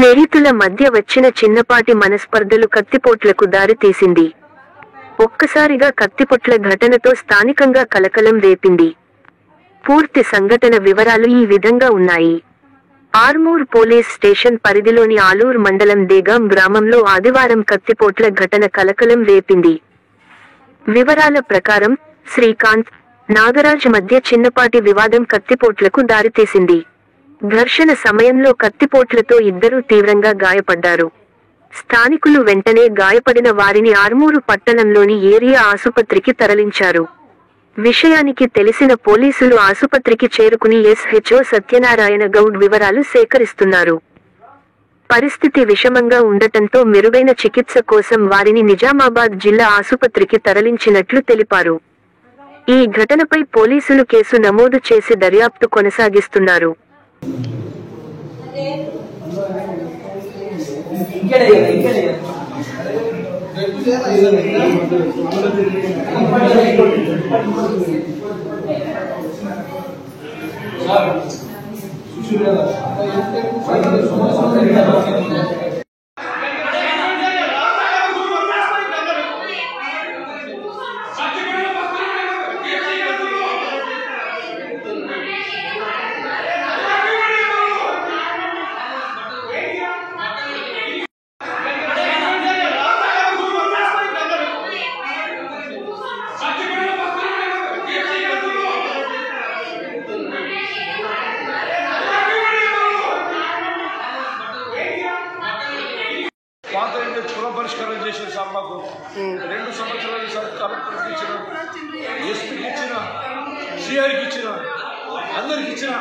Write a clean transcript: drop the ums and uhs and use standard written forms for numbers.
స్నేహితుల మధ్య వచ్చిన చిన్నపాటి మనస్పర్ధలు కత్తిపోట్లకు దారితీసింది. ఒక్కసారిగా కత్తిపోట్ల ఘటనతో స్థానికంగా కలకలం రేపింది. పూర్తి సంఘటన వివరాలు ఈ విధంగా ఉన్నాయి. ఆర్మూర్ పోలీస్ స్టేషన్ పరిధిలోని ఆలూర్ మండలం దేగాం గ్రామంలో ఆదివారం కత్తిపోట్ల ఘటన కలకలం రేపింది. వివరాల ప్రకారం శ్రీకాంత్, నాగరాజ్ మధ్య చిన్నపాటి వివాదం కత్తిపోట్లకు దారితీసింది. ఘర్షణ సమయంలో కత్తిపోట్లతో ఇద్దరూ తీవ్రంగా గాయపడ్డారు. స్థానికులు వెంటనే గాయపడిన వారిని ఆర్మూరు పట్టణంలోని ఏరియా ఆసుపత్రికి తరలించారు. విషయానికి తెలిసిన పోలీసులు ఆసుపత్రికి చేరుకుని ఎస్హెచ్ఓ సత్యనారాయణ గౌడ్ వివరాలు సేకరిస్తున్నారు. పరిస్థితి విషమంగా ఉండటంతో మెరుగైన చికిత్స కోసం వారిని నిజామాబాద్ జిల్లా ఆసుపత్రికి తరలించినట్లు తెలిపారు. ఈ ఘటనపై పోలీసులు కేసు నమోదు చేసి దర్యాప్తు కొనసాగిస్తున్నారు. పాత పునఃపరిష్కారం చేసిన సార్ మాకు 2 సంవత్సరాలు సార్ కలెక్టర్కి ఇచ్చిన, ఎస్పీకి ఇచ్చిన, సిఐకి ఇచ్చిన, అందరికి ఇచ్చిన.